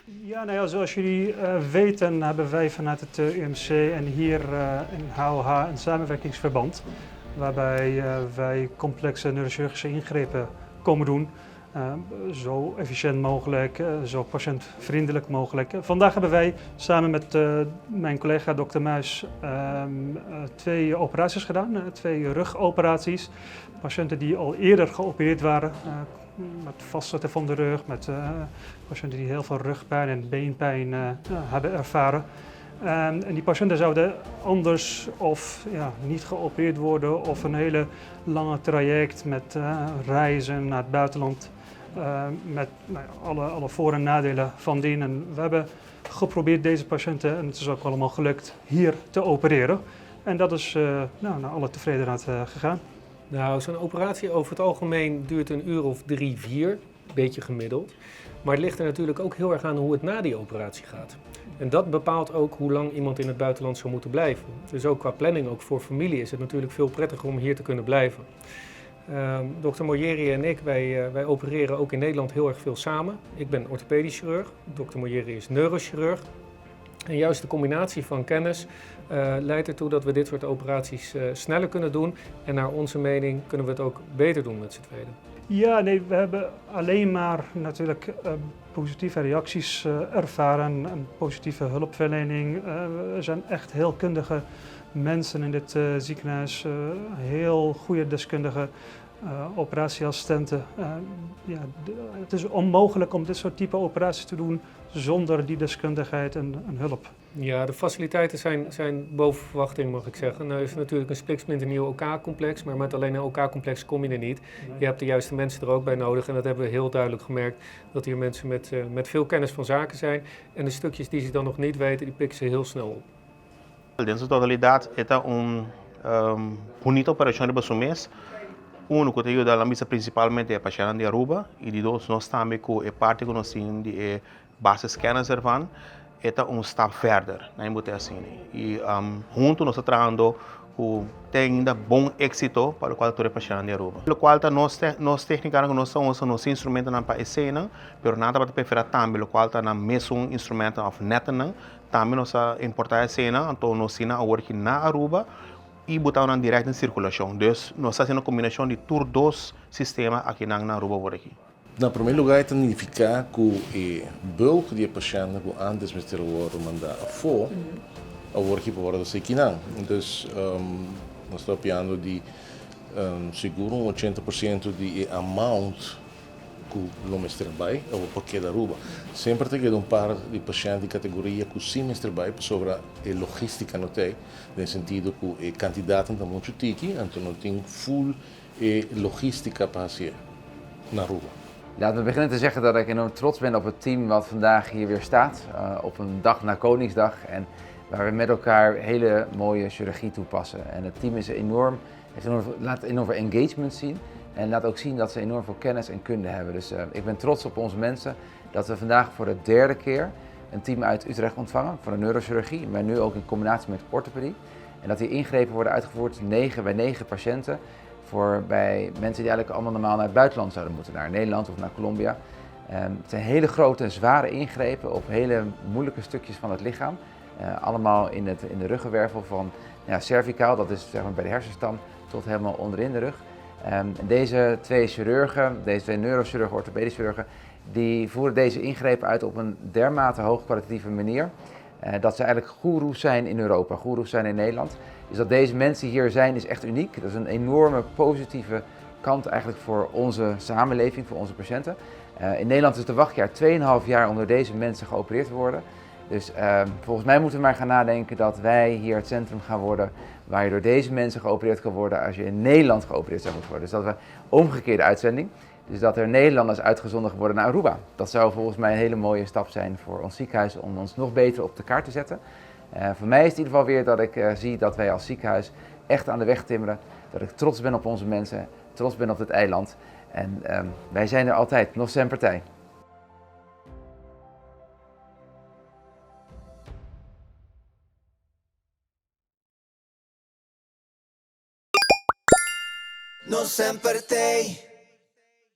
Ja, nou ja, zoals jullie weten hebben wij vanuit het UMC en hier in HOH een samenwerkingsverband. Waarbij wij complexe neurochirurgische ingrepen komen doen. Zo efficiënt mogelijk, zo patiëntvriendelijk mogelijk. Vandaag hebben wij samen met mijn collega Dr. Muis 2 operaties gedaan. 2 rugoperaties. Patiënten die al eerder geopereerd waren. Met vastzetten van de rug, met patiënten die heel veel rugpijn en beenpijn hebben ervaren. En die patiënten zouden anders of niet geopereerd worden of een hele lange traject met reizen naar het buitenland. Met alle voor- en nadelen van dien. En we hebben geprobeerd deze patiënten, en het is ook allemaal gelukt, hier te opereren. En dat is naar alle tevredenheid gegaan. Nou, zo'n operatie over het algemeen duurt een uur of 3, 4, een beetje gemiddeld. Maar het ligt er natuurlijk ook heel erg aan hoe het na die operatie gaat. En dat bepaalt ook hoe lang iemand in het buitenland zou moeten blijven. Dus ook qua planning, ook voor familie, is het natuurlijk veel prettiger om hier te kunnen blijven. Dr. Mojeri en ik, wij opereren ook in Nederland heel erg veel samen. Ik ben orthopedisch chirurg, Dr. Mojeri is neurochirurg. En juist de combinatie van kennis leidt ertoe dat we dit soort operaties sneller kunnen doen. En naar onze mening kunnen we het ook beter doen met z'n tweeën. Ja, nee, we hebben alleen maar natuurlijk positieve reacties ervaren en positieve hulpverlening. Er zijn echt heel kundige mensen in dit ziekenhuis, heel goede deskundige operatieassistenten. Het is onmogelijk om dit soort type operaties te doen zonder die deskundigheid en hulp. Ja, de faciliteiten zijn boven verwachting, mag ik zeggen. Nou is natuurlijk een spiksplinternieuw OK-complex, maar met alleen een OK-complex kom je er niet. Je hebt de juiste mensen er ook bij nodig en dat hebben we heel duidelijk gemerkt. Dat hier mensen met veel kennis van zaken zijn en de stukjes die ze dan nog niet weten, die pikken ze heel snel op. Dentro da totalidade, esta bonita operação de basumês. Que te ajuda a missa principalmente a paciente de Aruba e de dois nós também com a parte que nós temos de base scanners ervan. Esta stap verder, né, moet assim. E junto nós trabalhando com tem ainda bom êxito para o qual todo paciente de Aruba. O qual nós técnicas que nós usamos nos instrumentos na para cena, pero nada para preferir também o qual tá na mesmo instrumento of netten, também nós importar a cena, então nós sina a work na Aruba e botar uma direta em circulação. Dus nós fazemos uma combinação de todos os sistemas aqui na Aruba por aqui. Na primeiro lugar, é significar que o bulk de pacientes que antes me ter mandar for, agora que por agora sei que não. Então, nós estamos falando de seguro 80% de amount que o mestre vai, ou porque da Aruba. Sempre tem par de pacientes de categoria que sim mestre vai sobre a logística não tem, no sentido que o candidato está muito tiki, então não tem full logística para fazer na Aruba. Laten we beginnen te zeggen dat ik enorm trots ben op het team wat vandaag hier weer staat. Op een dag na Koningsdag en waar we met elkaar hele mooie chirurgie toepassen. En het team is laat enorm veel engagement zien en laat ook zien dat ze enorm veel kennis en kunde hebben. Dus ik ben trots op onze mensen dat we vandaag voor de 3e keer een team uit Utrecht ontvangen voor de neurochirurgie, maar nu ook in combinatie met orthopedie. En dat die ingrepen worden uitgevoerd bij 9 patiënten. Bij mensen die eigenlijk allemaal normaal naar het buitenland zouden moeten, naar Nederland of naar Colombia. Het zijn hele grote en zware ingrepen op hele moeilijke stukjes van het lichaam. Allemaal in de ruggenwervel van cervicaal, dat is zeg maar bij de hersenstam, tot helemaal onderin de rug. Deze 2 chirurgen, deze 2 neurochirurgen, orthopedische chirurgen, die voeren deze ingrepen uit op een dermate hoogkwalitatieve manier. Dat ze eigenlijk goeroes zijn in Europa, goeroes zijn in Nederland. Dus dat deze mensen hier zijn is echt uniek. Dat is een enorme positieve kant eigenlijk voor onze samenleving, voor onze patiënten. In Nederland is de wachtjaar 2,5 jaar om door deze mensen geopereerd te worden. Dus volgens mij moeten we maar gaan nadenken dat wij hier het centrum gaan worden waar je door deze mensen geopereerd kan worden als je in Nederland geopereerd zou moeten worden. Dus dat we omgekeerde uitzending. Dus dat er Nederlanders uitgezonden worden naar Aruba. Dat zou volgens mij een hele mooie stap zijn voor ons ziekenhuis om ons nog beter op de kaart te zetten. Voor mij is het in ieder geval weer dat ik zie dat wij als ziekenhuis echt aan de weg timmeren. Dat ik trots ben op onze mensen, trots ben op dit eiland. En wij zijn er altijd, nog zijn partij. Nog sempre te